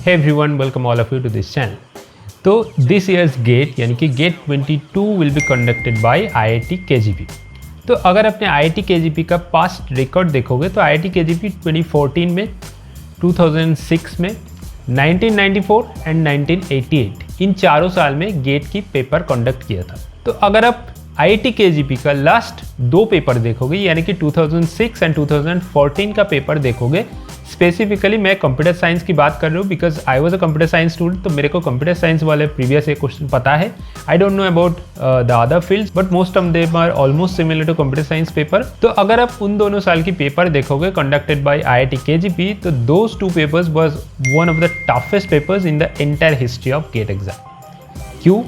Hey everyone, welcome all of you to this channel. तो this year's GATE यानी कि GATE 22 will be conducted by IIT KGP. तो अगर अपने IIT KGP का पास्ट रिकॉर्ड देखोगे तो IIT KGP 2014 में, 2006 में, 1994 एंड 1988 इन चारों साल में गेट की पेपर कंडक्ट किया था। तो अगर आप IIT KGP का लास्ट दो पेपर देखोगे यानी कि 2006 एंड 2014 का पेपर देखोगे, स्पेसिफिकली मैं कंप्यूटर साइंस की बात कर रहा हूँ because I was a computer science student, तो मेरे को कंप्यूटर साइंस वाले प्रीवियस एक क्वेश्चन पता है। I don't know about the other fields but most of them are almost similar to computer science paper. तो अगर आप उन दोनों साल की पेपर देखोगे कंडक्टेड बाय IIT KGP, तो those two papers was one of the toughest papers in the entire history of GATE exam. क्यों?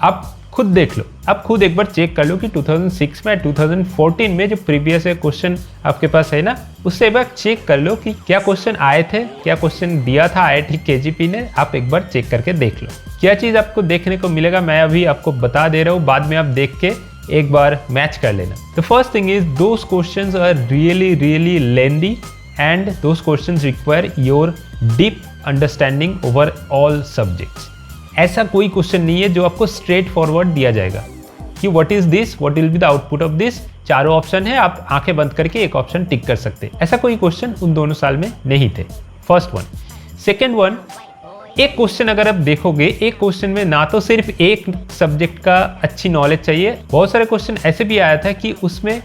आप खुद देख लो, आप खुद एक बार चेक कर लो कि 2006 में 2014 में जो प्रीवियस क्वेश्चन आपके पास है ना, उससे एक बार चेक कर लो कि क्या क्वेश्चन आए थे, क्या क्वेश्चन दिया था IIT KGP ने। आप एक बार चेक करके देख लो क्या चीज़ आपको देखने को मिलेगा। मैं अभी आपको बता दे रहा हूँ, बाद में आप देख के एक बार मैच कर लेना। The first thing is those questions are really lengthy and those questions require your deep understanding over all subjects. ऐसा कोई क्वेश्चन नहीं है जो आपको स्ट्रेट फॉरवर्ड दिया जाएगा कि what is this, what will be the output of this. चारों ऑप्शन है, आप आंखें बंद करके एक ऑप्शन टिक कर सकते हैं। ऐसा कोई क्वेश्चन उन दोनों साल में नहीं थे। First one. सेकेंड वन, एक क्वेश्चन अगर आप देखोगे, एक क्वेश्चन में ना तो सिर्फ एक सब्जेक्ट का अच्छी नॉलेज चाहिए, बहुत सारे क्वेश्चन ऐसे भी आया था कि उसमें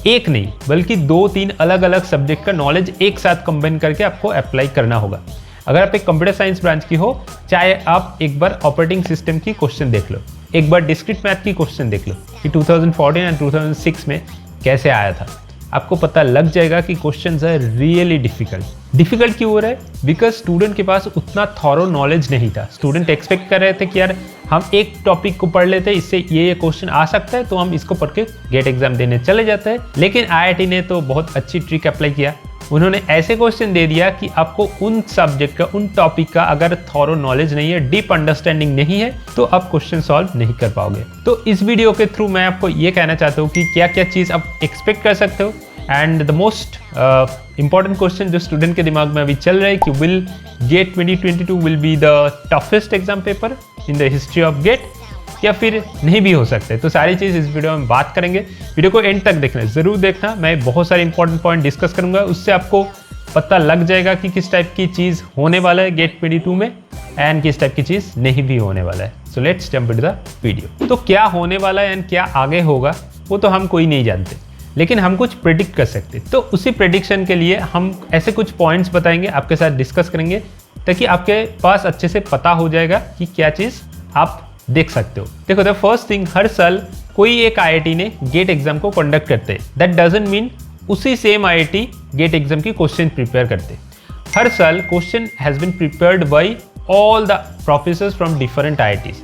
एक नहीं बल्कि 2-3 अलग अलग सब्जेक्ट का नॉलेज एक साथ कंबाइन करके आपको अप्लाई करना होगा। अगर आप एक कंप्यूटर साइंस ब्रांच की हो, चाहे आप एक बार ऑपरेटिंग सिस्टम की क्वेश्चन देख लो, एक बार डिस्क्रीट मैथ की क्वेश्चन देख लो कि 2014 एंड 2006 में कैसे आया था, आपको पता लग जाएगा कि questions are really difficult. Difficult क्यों हो रहा है? बिकॉज स्टूडेंट के पास उतना थॉरो नॉलेज नहीं था। स्टूडेंट एक्सपेक्ट कर रहे थे कि यार हम एक टॉपिक को पढ़ लेते हैं, इससे ये क्वेश्चन आ सकता है तो हम इसको पढ़ के गेट एग्जाम देने चले जाते हैं। लेकिन IIT ने तो बहुत अच्छी ट्रिक अप्लाई किया। उन्होंने ऐसे क्वेश्चन दे दिया कि आपको उन सब्जेक्ट का, उन टॉपिक का अगर थॉरो नॉलेज नहीं है, डीप अंडरस्टैंडिंग नहीं है, तो आप क्वेश्चन सॉल्व नहीं कर पाओगे। तो इस वीडियो के थ्रू मैं आपको ये कहना चाहता हूँ कि क्या क्या चीज़ आप एक्सपेक्ट कर सकते हो। And the most important question जो स्टूडेंट के दिमाग में अभी चल रहा है कि will GATE 2022 will be the toughest exam paper in the history of GATE, या फिर नहीं भी हो सकते। तो सारी चीज़ इस वीडियो में बात करेंगे। वीडियो को एंड तक देखना, ज़रूर देखना। मैं बहुत सारे इंपॉर्टेंट पॉइंट डिस्कस करूंगा, उससे आपको पता लग जाएगा कि किस टाइप की चीज़ होने वाला है गेट 22 में एंड किस टाइप की चीज़ नहीं भी होने वाला है। So let's jump into the video. तो क्या होने वाला है एंड क्या आगे होगा वो तो हम कोई नहीं जानते, लेकिन हम कुछ प्रेडिक्ट कर सकते। तो उसी प्रेडिक्शन के लिए हम ऐसे कुछ पॉइंट्स बताएंगे, आपके साथ डिस्कस करेंगे, ताकि आपके पास अच्छे से पता हो जाएगा कि क्या चीज़ आप देख सकते हो। देखो, द फर्स्ट थिंग, हर साल कोई एक IIT ने गेट एग्जाम को कंडक्ट करते हैं। दैट डजंट मीन उसी सेम IIT गेट एग्जाम की क्वेश्चन प्रिपेयर करते। हर साल question has been prepared by all the professors from different IITs,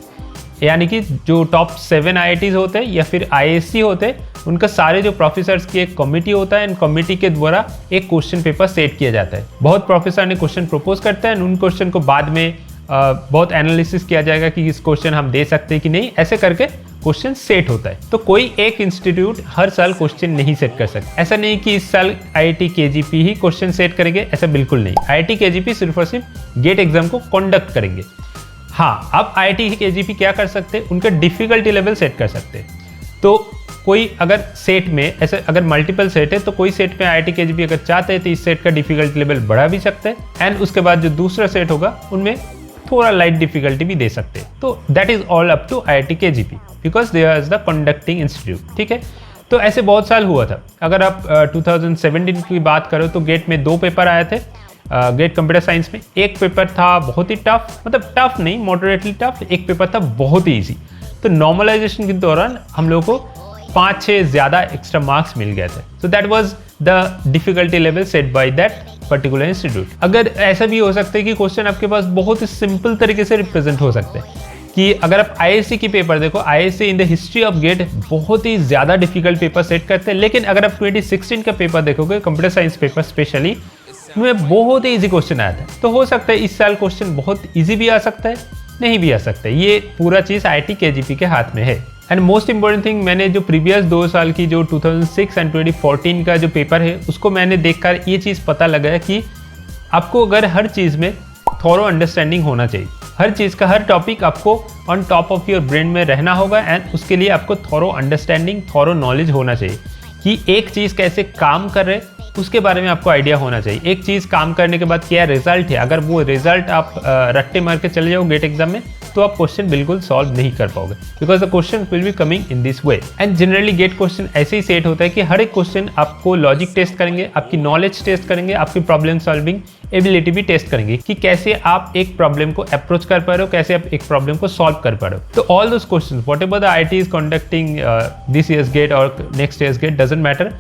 यानी कि जो टॉप 7 IITs होते हैं या फिर IISc होते हैं, उनका सारे जो प्रोफेसर्स की एक कमिटी होता है एंड कमिटी के द्वारा एक क्वेश्चन पेपर सेट किया जाता है। बहुत प्रोफेसर ने क्वेश्चन प्रपोज करते हैं, उन क्वेश्चन को बाद में बहुत एनालिसिस किया जाएगा कि इस क्वेश्चन हम दे सकते हैं कि नहीं, ऐसे करके क्वेश्चन सेट होता है। तो कोई एक इंस्टीट्यूट हर साल क्वेश्चन नहीं सेट कर सकता। ऐसा नहीं कि इस साल IIT KGP ही क्वेश्चन सेट करेंगे, ऐसा बिल्कुल नहीं। IIT KGP सिर्फ और सिर्फ गेट एग्जाम को कंडक्ट करेंगे। हाँ, अब IIT KGP क्या कर सकते हैं, उनका डिफिकल्टी लेवल सेट कर सकते हैं। तो कोई अगर सेट में ऐसे अगर मल्टीपल सेट है, तो कोई सेट में IIT KGP अगर चाहते हैं तो इस सेट का डिफिकल्टी लेवल बढ़ा भी सकते हैं एंड उसके बाद जो दूसरा सेट होगा उनमें थोड़ा लाइट डिफिकल्टी भी दे सकते हैं। तो that is all up to IIT KGP because they is the conducting institute. ठीक है, तो ऐसे बहुत साल हुआ था। अगर आप 2017 की बात करो तो गेट में 2 पेपर आए थे गेट कंप्यूटर साइंस में। एक पेपर था बहुत ही टफ, मतलब टफ नहीं, मॉडरेटली टफ। एक पेपर था बहुत ही ईजी। तो नॉर्मलाइजेशन के दौरान हम लोग को 5-6 ज़्यादा एक्स्ट्रा मार्क्स मिल गए थे। So that was the difficulty level set by that particular institute. अगर ऐसा भी हो सकता है कि क्वेश्चन आपके पास बहुत ही सिंपल तरीके से रिप्रेजेंट हो सकते हैं कि अगर आप IISc की पेपर देखो, IISc in the history of GATE बहुत ही ज़्यादा डिफिकल्ट पेपर सेट करते हैं। लेकिन अगर आप 2016 का पेपर देखोगे, कंप्यूटर साइंस पेपर स्पेशली, उसमें बहुत ही ईजी क्वेश्चन आया था। तो हो सकता है इस साल क्वेश्चन बहुत ईजी भी आ सकता है, नहीं भी आ सकता है। ये पूरा चीज़ IIT KGP के हाथ में है। एंड मोस्ट इंपॉर्टेंट थिंग, मैंने जो प्रीवियस 2 साल की जो 2006 एंड 2014 का जो पेपर है, उसको मैंने देखकर ये चीज़ पता लगा कि आपको अगर हर चीज़ में थोरो अंडरस्टैंडिंग होना चाहिए। हर चीज़ का, हर टॉपिक आपको on top of your brain में रहना होगा एंड उसके लिए आपको थोरो अंडरस्टैंडिंग, थोरो नॉलेज होना चाहिए कि एक चीज़ कैसे काम कर रहे उसके बारे में आपको आइडिया होना चाहिए। एक चीज़ काम करने के बाद क्या रिजल्ट है, अगर वो रिजल्ट आप रट्टे मार के चले जाओ गेट एग्जाम में तो आप क्वेश्चन बिल्कुल सॉल्व नहीं कर पाओगे, because the question will be coming in this way. And generally GATE question ऐसे ही सेट होता है कि हर एक क्वेश्चन आपको लॉजिक टेस्ट करेंगे, आपकी नॉलेज टेस्ट करेंगे, आपकी प्रॉब्लम सॉल्विंग एबिलिटी भी टेस्ट करेंगे कि कैसे आप एक प्रॉब्लम को अप्रोच कर पा रहे हो, कैसे आप एक प्रॉब्लम को सॉल्व कर पा रहे हो। तो all those question whatever the IIT is conducting this year's GATE और next year's GATE, doesn't matter,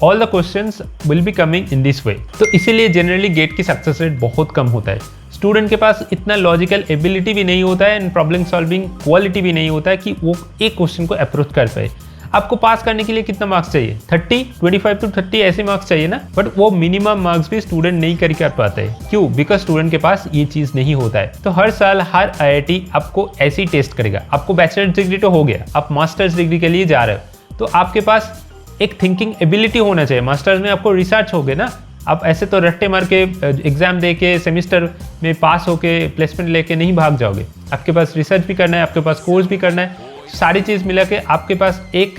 all the questions will be coming in this way. तो इसीलिए जनरली गेट की सक्सेस रेट बहुत कम होता है। स्टूडेंट के पास इतना लॉजिकल एबिलिटी भी नहीं होता है एंड प्रॉब्लम सॉल्विंग क्वालिटी भी नहीं होता है कि वो एक क्वेश्चन को अप्रोच कर पाए। आपको पास करने के लिए कितना मार्क्स चाहिए? 30, 25 to 30 ऐसे मार्क्स चाहिए ना, बट वो मिनिमम मार्क्स भी स्टूडेंट नहीं कर पाता है। क्यों? बिकॉज स्टूडेंट के पास ये चीज़ नहीं होता है। तो हर साल हर IIT आपको ऐसी टेस्ट करेगा। आपको बैचलर डिग्री तो हो गया, आप मास्टर्स डिग्री के लिए जा रहे हो तो आपके पास एक थिंकिंग एबिलिटी होना चाहिए। मास्टर्स में आपको रिसर्च हो गया ना, आप ऐसे तो रट्टे मार के एग्जाम दे के सेमिस्टर में पास होके प्लेसमेंट लेके नहीं भाग जाओगे। आपके पास रिसर्च भी करना है, आपके पास कोर्स भी करना है, सारी चीज़ मिला के आपके पास एक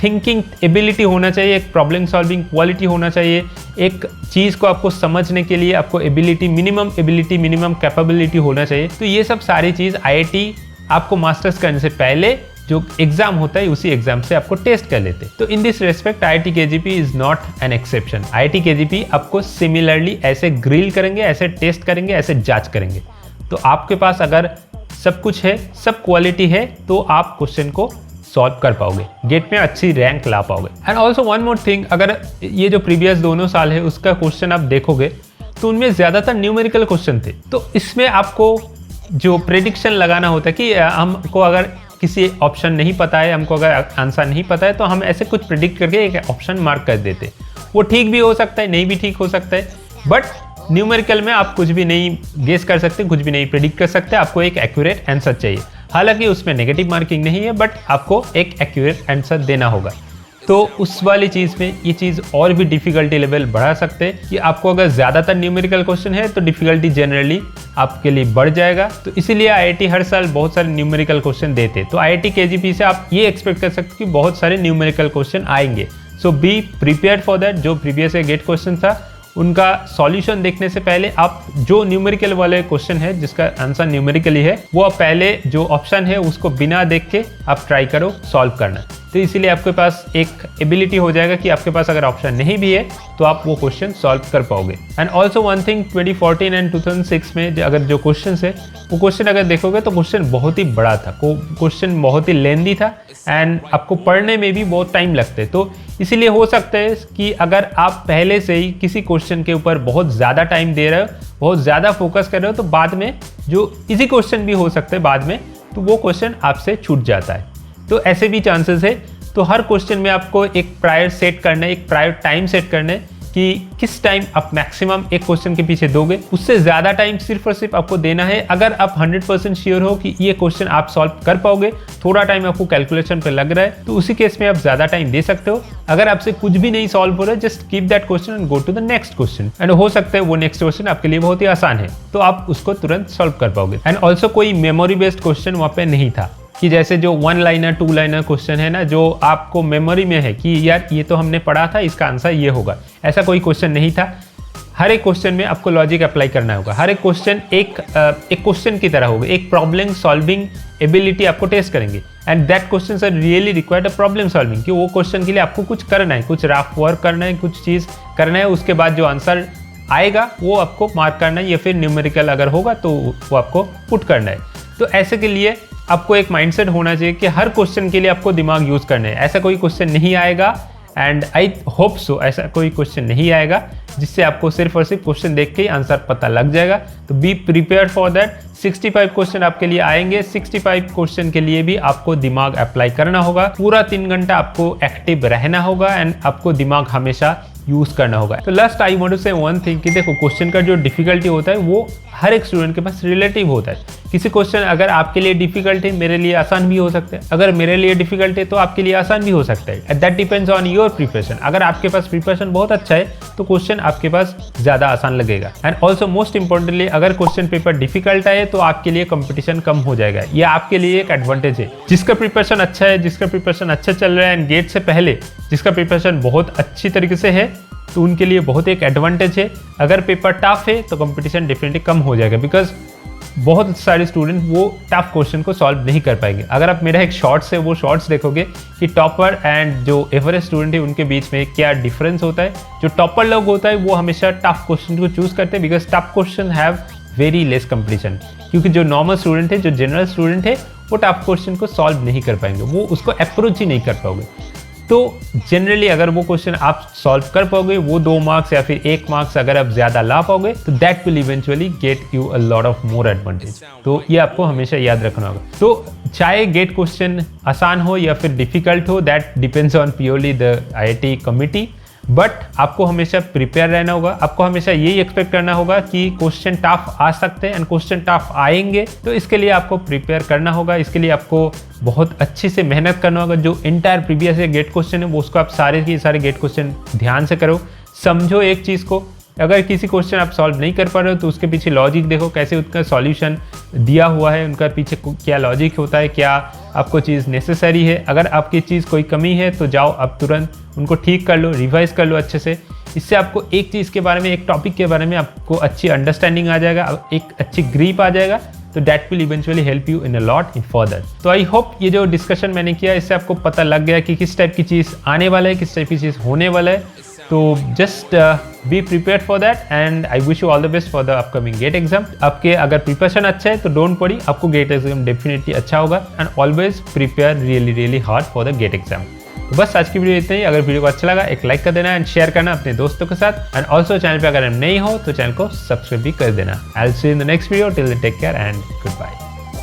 थिंकिंग एबिलिटी होना चाहिए, एक प्रॉब्लम सॉल्विंग क्वालिटी होना चाहिए, एक चीज़ को आपको समझने के लिए आपको एबिलिटी, मिनिमम कैपेबिलिटी होना चाहिए। तो ये सब सारी चीज़ IIT आपको मास्टर्स करने से पहले जो एग्जाम होता है उसी एग्जाम से आपको टेस्ट कर लेते। तो in this respect IIT KGP is not an exception. IIT KGP आपको सिमिलरली ऐसे ग्रिल करेंगे, ऐसे टेस्ट करेंगे, ऐसे जांच करेंगे। तो आपके पास अगर सब कुछ है, सब क्वालिटी है, तो आप क्वेश्चन को सॉल्व कर पाओगे, गेट में अच्छी रैंक ला पाओगे। And also one more thing, अगर ये जो प्रीवियस दोनों साल है उसका क्वेश्चन आप देखोगे तो उनमें ज़्यादातर न्यूमेरिकल क्वेश्चन थे। तो इसमें आपको जो प्रेडिक्शन लगाना होता है कि हमको अगर किसी ऑप्शन नहीं पता है, हमको अगर आंसर नहीं पता है तो हम ऐसे कुछ प्रेडिक्ट करके एक ऑप्शन मार्क कर देते। वो ठीक भी हो सकता है, नहीं भी ठीक हो सकता है, बट न्यूमेरिकल में आप कुछ भी नहीं गेस कर सकते, कुछ भी नहीं प्रेडिक्ट कर सकते। आपको एक एक्यूरेट आंसर चाहिए। हालांकि उसमें नेगेटिव मार्किंग नहीं है, बट आपको एक एक्यूरेट आंसर देना होगा। तो उस वाली चीज़ में ये चीज़ और भी डिफ़िकल्टी लेवल बढ़ा सकते हैं कि आपको अगर ज़्यादातर न्यूमेरिकल क्वेश्चन है तो डिफ़िकल्टी जनरली आपके लिए बढ़ जाएगा। तो इसीलिए IIT हर साल बहुत सारे न्यूमेरिकल क्वेश्चन देते हैं। तो IIT KGP से आप ये एक्सपेक्ट कर सकते हो कि बहुत सारे न्यूमेरिकल क्वेश्चन आएंगे। सो बी प्रिपेयर्ड फॉर दैट। जो प्रीवियस गेट क्वेश्चन था उनका सॉल्यूशन देखने से पहले आप जो न्यूमेरिकल वाले क्वेश्चन है जिसका आंसर न्यूमेरिकली है, वो आप पहले जो ऑप्शन है उसको बिना देख के आप ट्राई करो सॉल्व करना। तो इसीलिए आपके पास एक एबिलिटी हो जाएगा कि आपके पास अगर ऑप्शन नहीं भी है तो आप वो क्वेश्चन सॉल्व कर पाओगे। And also one thing, 2014 and 2006 में अगर जो क्वेश्चन है वो क्वेश्चन अगर देखोगे तो क्वेश्चन बहुत ही बड़ा था, क्वेश्चन बहुत ही लेंदी था एंड आपको पढ़ने में भी बहुत टाइम लगता है। तो इसीलिए हो सकता है कि अगर आप पहले से ही किसी क्वेश्चन के ऊपर बहुत ज़्यादा टाइम दे रहे हो, बहुत ज़्यादा फोकस कर रहे हो, तो बाद में जो इजी क्वेश्चन भी हो सकते हैं बाद में, तो वो क्वेश्चन आपसे छूट जाता है। तो ऐसे भी चांसेस है। तो हर क्वेश्चन में आपको एक प्रायर सेट करना है, एक प्रायर टाइम सेट करना है कि किस टाइम आप मैक्सिमम एक क्वेश्चन के पीछे दोगे। उससे ज़्यादा टाइम सिर्फ और सिर्फ आपको देना है अगर आप 100% श्योर हो कि ये क्वेश्चन आप सॉल्व कर पाओगे। थोड़ा टाइम आपको कैलकुलेशन पे लग रहा है तो उसी केस में आप ज़्यादा टाइम दे सकते हो। अगर आपसे कुछ भी नहीं सॉल्व हो रहा है, just keep that question and go to the next question. And हो सकता है वो नेक्स्ट क्वेश्चन आपके लिए बहुत ही आसान है तो आप उसको तुरंत सॉल्व कर पाओगे। एंड ऑल्सो कोई मेमोरी बेस्ड क्वेश्चन वहाँ पे नहीं था कि जैसे जो 1 लाइनर 2 लाइनर क्वेश्चन है ना, जो आपको मेमोरी में है कि यार ये तो हमने पढ़ा था, इसका आंसर ये होगा, ऐसा कोई क्वेश्चन नहीं था। हर एक क्वेश्चन में आपको लॉजिक अप्लाई करना होगा। हर एक क्वेश्चन एक क्वेश्चन की तरह होगा, एक प्रॉब्लम सॉल्विंग एबिलिटी आपको टेस्ट करेंगे। And that question are really required a problem solving, कि वो क्वेश्चन के लिए आपको कुछ करना है, कुछ रफ वर्क करना है, कुछ चीज़ करना है। उसके बाद जो आंसर आएगा वो आपको मार्क करना है, या फिर न्यूमेरिकल अगर होगा तो वो आपको पुट करना है। तो ऐसे के लिए आपको एक माइंडसेट होना चाहिए कि हर क्वेश्चन के लिए आपको दिमाग यूज़ करना है। ऐसा कोई क्वेश्चन नहीं आएगा, एंड आई होप सो ऐसा कोई क्वेश्चन नहीं आएगा जिससे आपको सिर्फ और सिर्फ क्वेश्चन देख के ही आंसर पता लग जाएगा। तो B prepared for that. 65 question आपके लिए आएंगे। 65 क्वेश्चन के लिए भी आपको दिमाग अप्लाई करना होगा। पूरा 3 घंटा आपको एक्टिव रहना होगा एंड आपको दिमाग हमेशा यूज करना होगा। तो लास्ट आई वांट टू से वन थिंग कि देखो, क्वेश्चन का जो डिफिकल्टी होता है वो हर एक स्टूडेंट के पास रिलेटिव होता है, किसी क्वेश्चन अगर आपके लिए डिफिकल्ट है, मेरे लिए आसान भी हो सकता है, अगर मेरे लिए डिफिकल्ट है तो आपके लिए आसान भी हो सकता है। That depends on your preparation. अगर आपके पास प्रिपरेशन बहुत अच्छा है तो क्वेश्चन आपके पास ज़्यादा आसान लगेगा। एंड ऑल्सो मोस्ट इंपॉर्टेंटली, अगर क्वेश्चन पेपर डिफिकल्ट आए तो आपके लिए कंपटीशन कम हो जाएगा। यह आपके लिए एक एडवांटेज है। जिसका प्रिपरेशन अच्छा है, जिसका प्रिपरेशन अच्छा चल रहा है एंड गेट से पहले जिसका प्रिपरेशन बहुत अच्छी तरीके से है, तो उनके लिए बहुत एक एडवांटेज है। अगर पेपर टफ है तो कंपटीशन डेफिनेटली कम हो जाएगा, बिकॉज बहुत सारे स्टूडेंट वो टफ क्वेश्चन को सॉल्व नहीं कर पाएंगे। अगर आप मेरा एक शॉर्ट्स है वो शॉर्ट्स देखोगे कि टॉपर एंड जो एवरेज स्टूडेंट है उनके बीच में क्या डिफरेंस होता है। जो टॉपर लोग होता है वो हमेशा टफ क्वेश्चन को चूज करते हैं, because tough question have very less competition. क्योंकि जो नॉर्मल स्टूडेंट है, जो जनरल स्टूडेंट है, वो टफ क्वेश्चन को सॉल्व नहीं कर पाएंगे, वो उसको अप्रोच ही नहीं कर पाओगे। तो जनरली अगर वो क्वेश्चन आप सॉल्व कर पाओगे, वो 2 मार्क्स या फिर 1 मार्क्स अगर आप ज्यादा ला पाओगे, तो that will eventually get you a lot of more advantage. तो ये आपको हमेशा याद रखना होगा। तो चाहे गेट क्वेश्चन आसान हो या फिर डिफिकल्ट हो, that depends on purely the IIT committee, but आपको हमेशा प्रिपेयर रहना होगा। आपको हमेशा यही एक्सपेक्ट करना होगा कि क्वेश्चन टफ आ सकते हैं एंड क्वेश्चन टफ आएंगे, तो इसके लिए आपको प्रिपेयर करना होगा। इसके लिए आपको बहुत अच्छे से मेहनत करना होगा। जो इंटायर प्रीवियस गेट क्वेश्चन है वो उसको आप सारे के सारे गेट क्वेश्चन ध्यान से करो, समझो एक चीज़ को। अगर किसी क्वेश्चन आप सॉल्व नहीं कर पा रहे हो तो उसके पीछे लॉजिक देखो, कैसे उसका सॉल्यूशन दिया हुआ है, उनका पीछे क्या लॉजिक होता है, क्या आपको चीज़ नेसेसरी है। अगर आपकी चीज़ कोई कमी है तो जाओ आप तुरंत उनको ठीक कर लो, रिवाइज कर लो अच्छे से। इससे आपको एक चीज़ के बारे में, एक टॉपिक के बारे में आपको अच्छी अंडरस्टैंडिंग आ जाएगा, एक अच्छी ग्रीप आ जाएगा। तो that will eventually help you in a lot in further. तो आई होप ये जो डिस्कशन मैंने किया इससे आपको पता लग गया कि किस टाइप की चीज़ आने वाला है, किस टाइप की चीज़ होने वाला है। तो just be prepared for that and I wish you all the best for the upcoming GATE exam. आपके अगर प्रिपरेशन अच्छा है तो डोंट वरी, आपको गेट एग्जाम डेफिनेटली अच्छा होगा। And always prepare really hard for the GATE exam. तो बस आज की वीडियो इतना ही। अगर वीडियो को अच्छा लगा एक लाइक कर देना एंड शेयर करना अपने दोस्तों के साथ। एंड ऑल्सो चैनल पे अगर नए हो तो चैनल को सब्सक्राइब भी कर देना। I will see you in the next video. Till then take care and good bye.